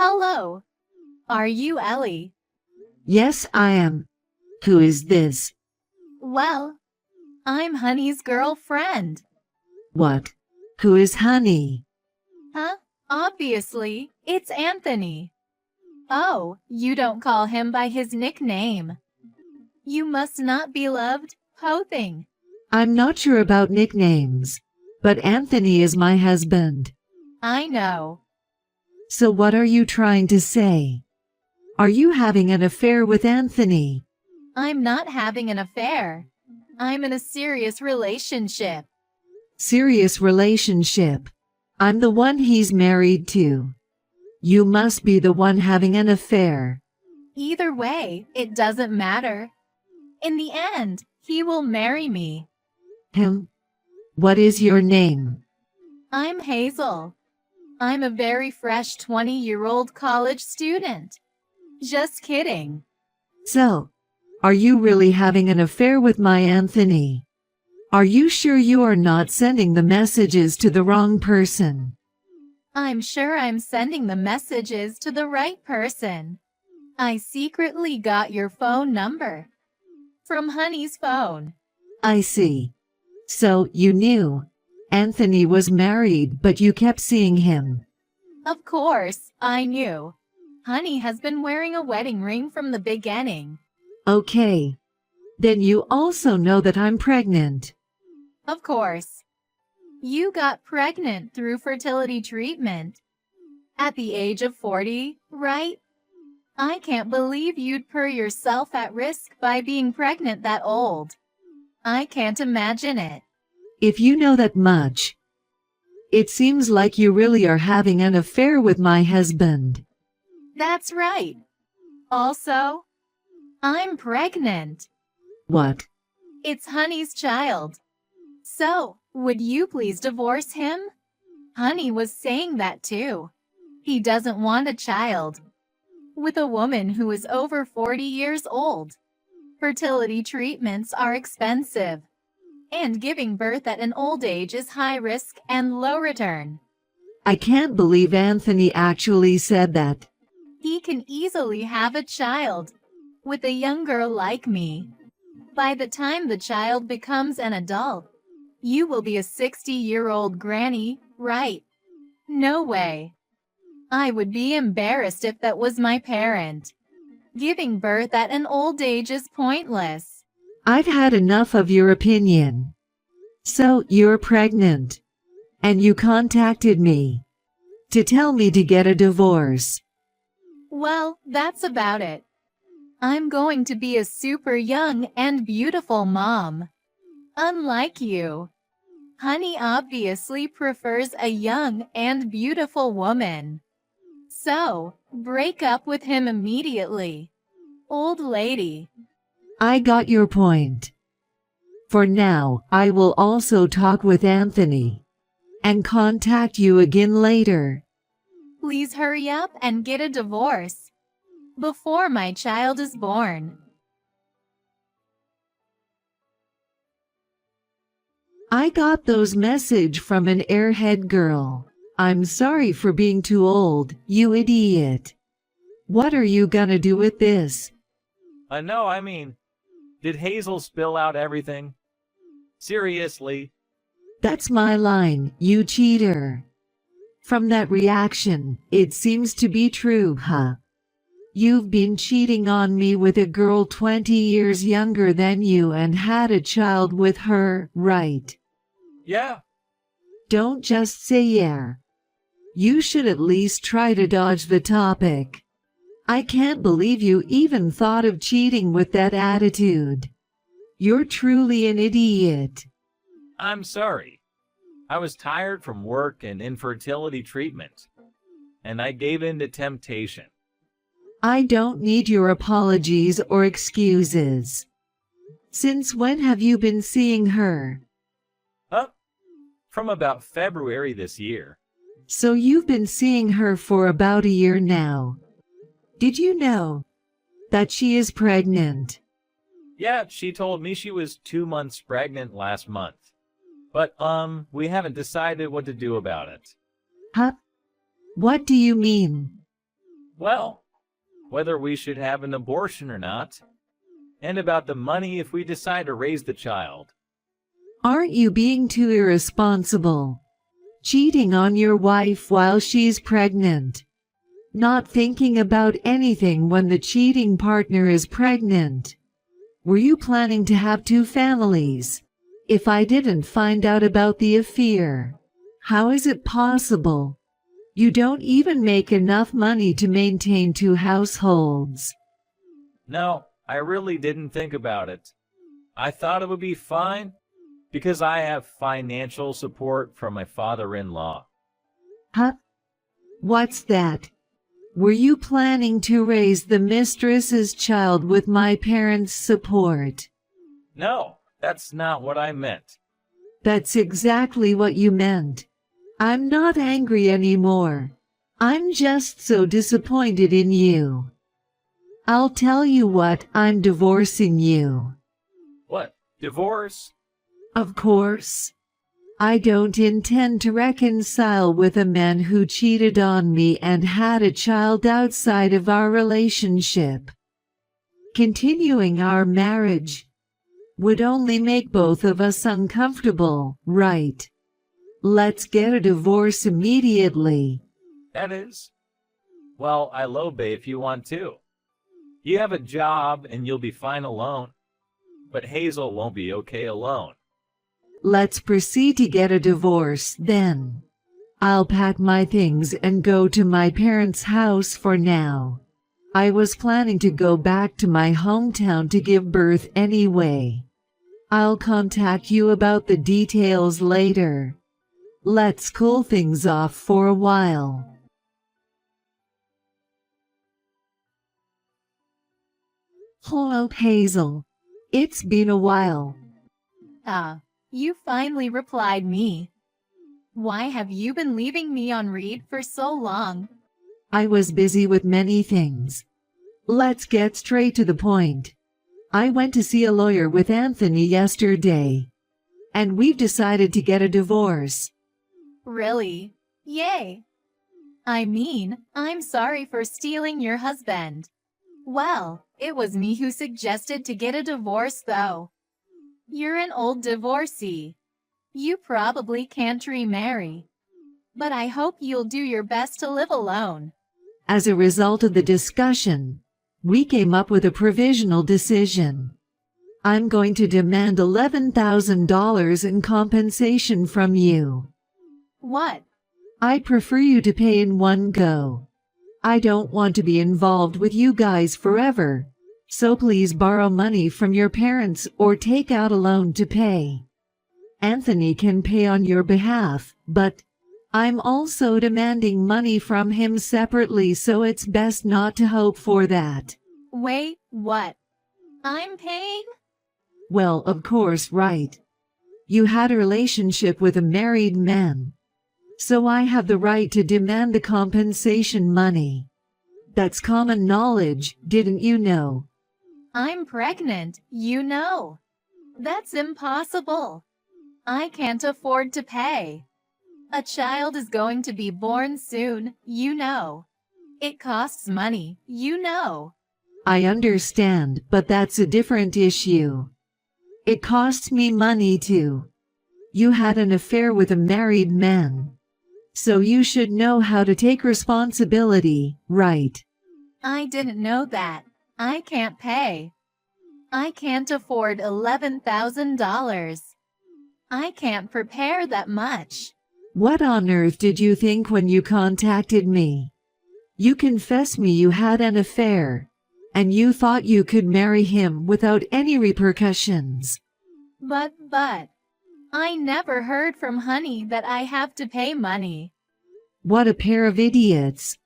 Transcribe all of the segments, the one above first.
Hello. Are you Ellie? Yes, I am. Who is this? Well, I'm Honey's girlfriend. What? Who is Honey? Huh? Obviously, it's Anthony. Oh, you don't call him by his nickname. You must not be loved, Pothing. I'm not sure about nicknames, but Anthony is my husband. I know. So what are you trying to say? Are you having an affair with Anthony? I'm not having an affair. I'm in a serious relationship. Serious relationship. I'm the one he's married to. You must be the one having an affair. Either way, it doesn't matter. In the end, he will marry me. Him? What is your name? I'm Hazel. I'm a very fresh 20-year-old college student. Just kidding. So, are you really having an affair with my Anthony? Are you sure you are not sending the messages to the wrong person? I'm sure I'm sending the messages to the right person. I secretly got your phone number from Honey's phone. I see. So, you knew Anthony was married, but you kept seeing him. Of course, I knew. Honey has been wearing a wedding ring from the beginning. Okay. Then you also know that I'm pregnant. Of course. You got pregnant through fertility treatment. At the age of 40, right? I can't believe you'd put yourself at risk by being pregnant that old. I can't imagine it. If you know that much, it seems like you really are having an affair with my husband. That's right. Also, I'm pregnant. What? It's Honey's child. So, would you please divorce him? Honey was saying that too. He doesn't want a child with a woman who is over 40 years old. Fertility treatments are expensive, and giving birth at an old age is high risk and low return. I can't believe Anthony actually said that. He can easily have a child with a young girl like me. By the time the child becomes an adult, you will be a 60-year-old granny, right? No way. I would be embarrassed if that was my parent. Giving birth at an old age is pointless. I've had enough of your opinion. So, you're pregnant. And you contacted me to tell me to get a divorce. Well, that's about it. I'm going to be a super young and beautiful mom. Unlike you. Honey obviously prefers a young and beautiful woman. So, break up with him immediately. Old lady. I got your point. For now, I will also talk with Anthony and contact you again later. Please hurry up and get a divorce before my child is born. I got those message from an airhead girl. I'm sorry for being too old, you idiot. What are you gonna do with this? No, I mean, did Hazel spill out everything? Seriously? That's my line, you cheater. From that reaction, it seems to be true, huh? You've been cheating on me with a girl 20 years younger than you and had a child with her, right? Yeah. Don't just say yeah. You should at least try to dodge the topic. I can't believe you even thought of cheating with that attitude. You're truly an idiot. I'm sorry. I was tired from work and infertility treatment, and I gave in to temptation. I don't need your apologies or excuses. Since when have you been seeing her? From about February this year. So you've been seeing her for about a year now. Did you know that she is pregnant? Yeah, she told me she was 2 months pregnant last month. But, we haven't decided what to do about it. Huh? What do you mean? Well, whether we should have an abortion or not, and about the money if we decide to raise the child. Aren't you being too irresponsible? Cheating on your wife while she's pregnant. Not thinking about anything when the cheating partner is pregnant. Were you planning to have two families? If I didn't find out about the affair, how is it possible? You don't even make enough money to maintain two households. No, I really didn't think about it. I thought it would be fine because I have financial support from my father-in-law. Huh? What's that? Were you planning to raise the mistress's child with my parents' support? No, that's not what I meant. That's exactly what you meant. I'm not angry anymore. I'm just so disappointed in you. I'll tell you what, I'm divorcing you. What? Divorce? Of course. I don't intend to reconcile with a man who cheated on me and had a child outside of our relationship. Continuing our marriage would only make both of us uncomfortable, right? Let's get a divorce immediately. That is? Well, I love if you want to. You have a job and you'll be fine alone. But Hazel won't be okay alone. Let's proceed to get a divorce then. I'll pack my things and go to my parents' house for now. I was planning to go back to my hometown to give birth anyway. I'll contact you about the details later. Let's cool things off for a while. Hello, Hazel. It's been a while. You finally replied me. Why have you been leaving me on read for so long? I was busy with many things. Let's get straight to the point. I went to see a lawyer with Anthony yesterday, and we've decided to get a divorce. Really? Yay! I mean, I'm sorry for stealing your husband. Well, it was me who suggested to get a divorce though. You're an old divorcee. You probably can't remarry. But I hope you'll do your best to live alone. As a result of the discussion, we came up with a provisional decision. I'm going to demand $11,000 in compensation from you. What? I prefer you to pay in one go. I don't want to be involved with you guys forever, so please borrow money from your parents or take out a loan to pay. Anthony can pay on your behalf, but I'm also demanding money from him separately, so it's best not to hope for that. Wait, what? I'm paying? Well, of course, right. You had a relationship with a married man, so I have the right to demand the compensation money. That's common knowledge, didn't you know? I'm pregnant, you know. That's impossible. I can't afford to pay. A child is going to be born soon, you know. It costs money, you know. I understand, but that's a different issue. It costs me money too. You had an affair with a married man, so you should know how to take responsibility, right? I didn't know that. I can't pay. I can't afford $11,000. I can't prepare that much. What on earth did you think when you contacted me? You confessed me you had an affair, and you thought you could marry him without any repercussions. But, I never heard from Honey that I have to pay money. What a pair of idiots.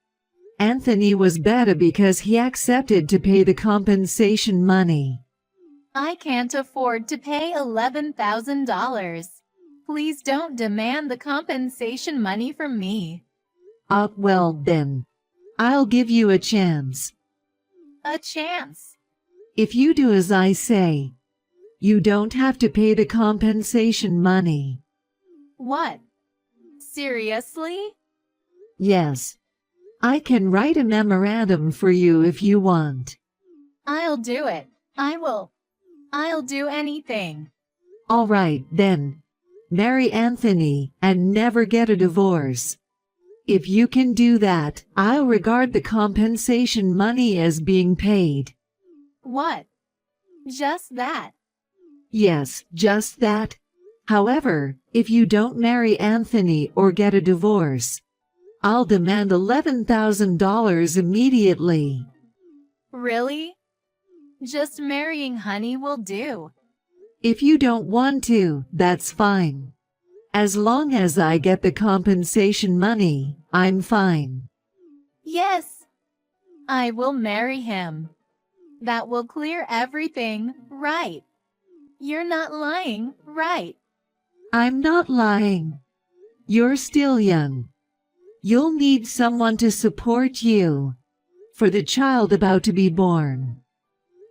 Anthony was better because he accepted to pay the compensation money. I can't afford to pay $11,000. Please don't demand the compensation money from me. Well then, I'll give you a chance. A chance? If you do as I say, you don't have to pay the compensation money. What? Seriously? Yes. I can write a memorandum for you if you want. I'll do it. I will. I'll do anything. All right, then. Marry Anthony and never get a divorce. If you can do that, I'll regard the compensation money as being paid. What? Just that? Yes, just that. However, if you don't marry Anthony or get a divorce, I'll demand $11,000 immediately. Really? Just marrying Honey will do. If you don't want to, that's fine. As long as I get the compensation money, I'm fine. Yes. I will marry him. That will clear everything, right? You're not lying, right? I'm not lying. You're still young. You'll need someone to support you for the child about to be born.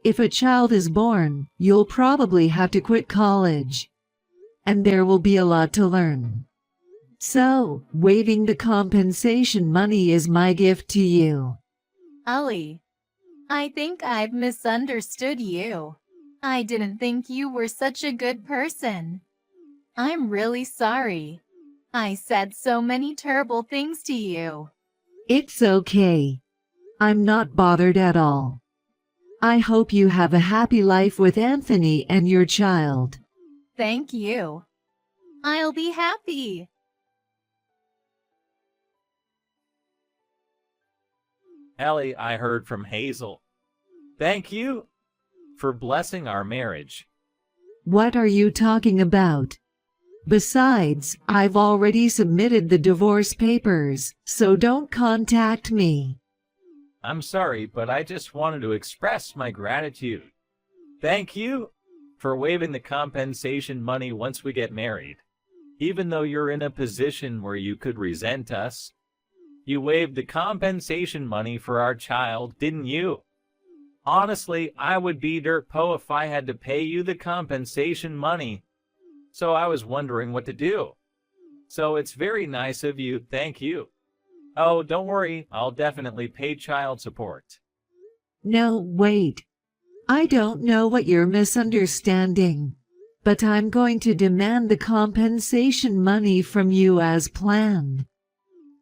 If a child is born, you'll probably have to quit college, and there will be a lot to learn. So, waiving the compensation money is my gift to you. Ali, I think I've misunderstood you. I didn't think you were such a good person. I'm really sorry. I said so many terrible things to you. It's okay. I'm not bothered at all. I hope you have a happy life with Anthony and your child. Thank you. I'll be happy. Ellie, I heard from Hazel. Thank you for blessing our marriage. What are you talking about? Besides, I've already submitted the divorce papers, so don't contact me. I'm sorry, but I just wanted to express my gratitude. Thank you for waiving the compensation money once we get married. Even though you're in a position where you could resent us, you waived the compensation money for our child, didn't you? Honestly, I would be dirt po if I had to pay you the compensation money. So I was wondering what to do. So it's very nice of you, thank you. Oh, don't worry, I'll definitely pay child support. No, wait. I don't know what you're misunderstanding, but I'm going to demand the compensation money from you as planned.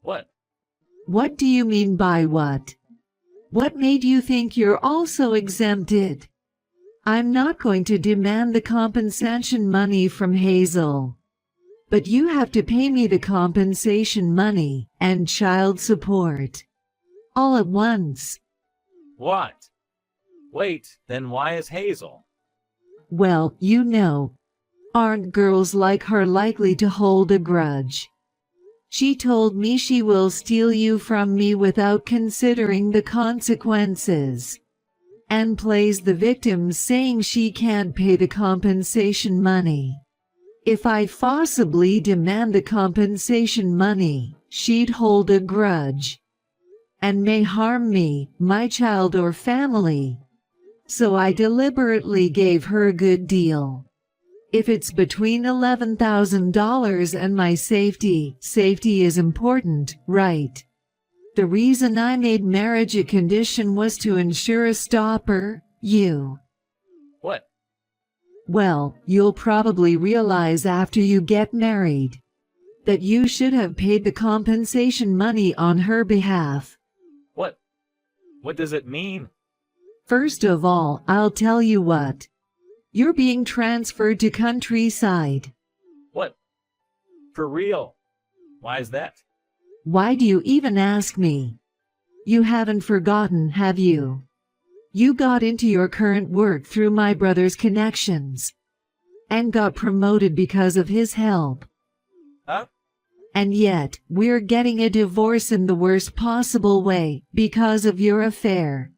What? What do you mean by what? What made you think you're also exempted? I'm not going to demand the compensation money from Hazel. But you have to pay me the compensation money and child support. All at once. What? Wait, then why is Hazel? Well, you know, aren't girls like her likely to hold a grudge? She told me she will steal you from me without considering the consequences, and plays the victim saying she can't pay the compensation money. If I forcibly demand the compensation money, she'd hold a grudge and may harm me, my child or family. So I deliberately gave her a good deal. If it's between $11,000 and my safety is important, right? The reason I made marriage a condition was to ensure a stopper, you. What? Well, you'll probably realize after you get married that you should have paid the compensation money on her behalf. What? What does it mean? First of all, I'll tell you what. You're being transferred to countryside. What? For real? Why is that? Why do you even ask me? You haven't forgotten, have you? You got into your current work through my brother's connections and got promoted because of his help. Huh? And yet, we're getting a divorce in the worst possible way because of your affair.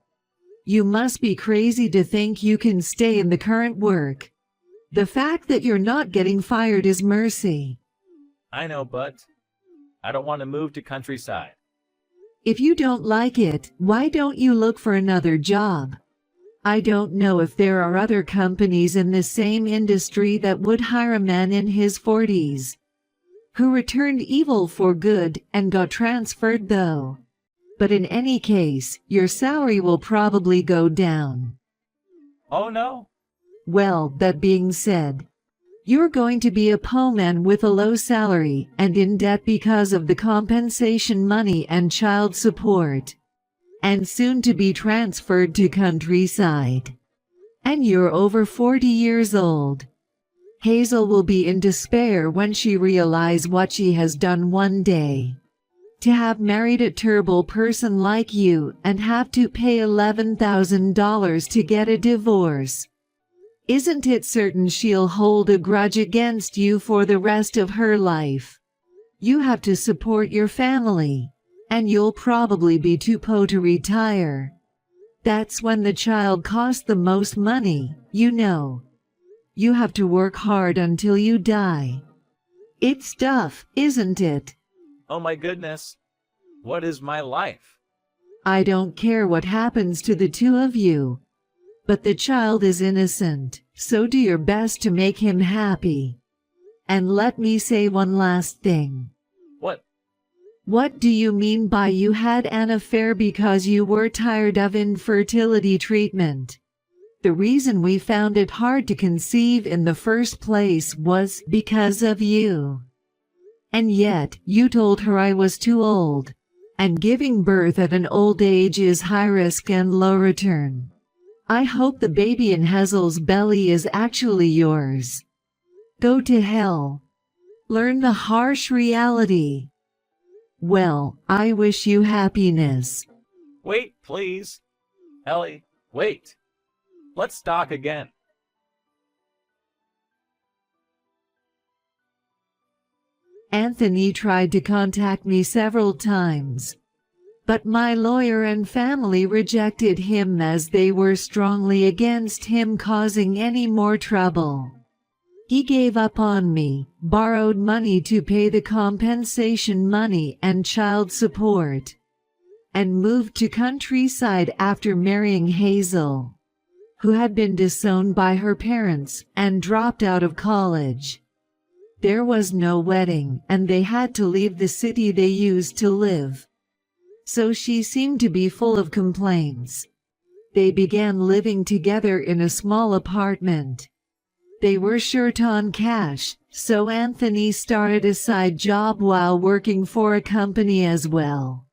You must be crazy to think you can stay in the current work. The fact that you're not getting fired is mercy. I know, but I don't want to move to countryside. If you don't like it, why don't you look for another job? I don't know if there are other companies in the same industry that would hire a man in his 40s who returned evil for good and got transferred though. But in any case, your salary will probably go down. Oh no? Well, that being said, you're going to be a poor man with a low salary and in debt because of the compensation money and child support, and soon to be transferred to countryside. And you're over 40 years old. Hazel will be in despair when she realizes what she has done one day. To have married a terrible person like you and have to pay $11,000 to get a divorce. Isn't it certain she'll hold a grudge against you for the rest of her life? You have to support your family, and you'll probably be too poor to retire. That's when the child costs the most money, you know. You have to work hard until you die. It's tough, isn't it? Oh my goodness. What is my life? I don't care what happens to the two of you. But the child is innocent, so do your best to make him happy. And let me say one last thing. What? What do you mean by you had an affair because you were tired of infertility treatment? The reason we found it hard to conceive in the first place was because of you. And yet, you told her I was too old, and giving birth at an old age is high risk and low return. I hope the baby in Hazel's belly is actually yours. Go to hell. Learn the harsh reality. Well, I wish you happiness. Wait, please. Ellie, wait. Let's talk again. Anthony tried to contact me several times, but my lawyer and family rejected him as they were strongly against him causing any more trouble. He gave up on me, borrowed money to pay the compensation money and child support, and moved to countryside after marrying Hazel, who had been disowned by her parents and dropped out of college. There was no wedding, and they had to leave the city they used to live. So she seemed to be full of complaints. They began living together in a small apartment. They were short on cash, so Anthony started a side job while working for a company as well.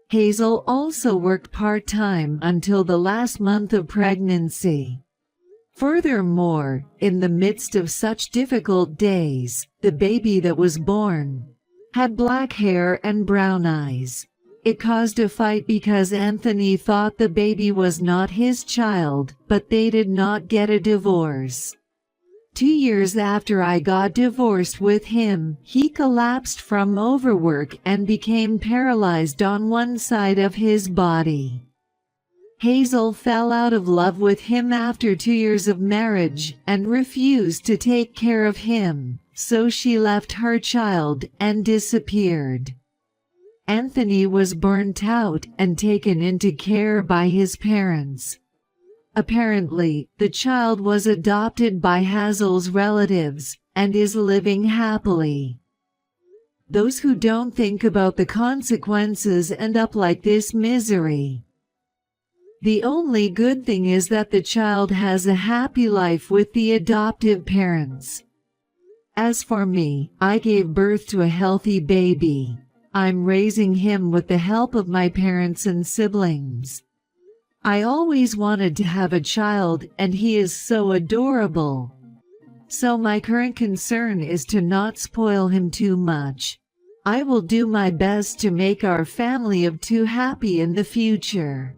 Hazel also worked part-time until the last month of pregnancy. Furthermore, in the midst of such difficult days, the baby that was born had black hair and brown eyes. It caused a fight because Anthony thought the baby was not his child, but they did not get a divorce. 2 years after I got divorced with him, he collapsed from overwork and became paralyzed on one side of his body. Hazel fell out of love with him after 2 years of marriage and refused to take care of him, so she left her child and disappeared. Anthony was burnt out and taken into care by his parents. Apparently, the child was adopted by Hazel's relatives and is living happily. Those who don't think about the consequences end up like this misery. The only good thing is that the child has a happy life with the adoptive parents. As for me, I gave birth to a healthy baby. I'm raising him with the help of my parents and siblings. I always wanted to have a child, and he is so adorable. So my current concern is to not spoil him too much. I will do my best to make our family of two happy in the future.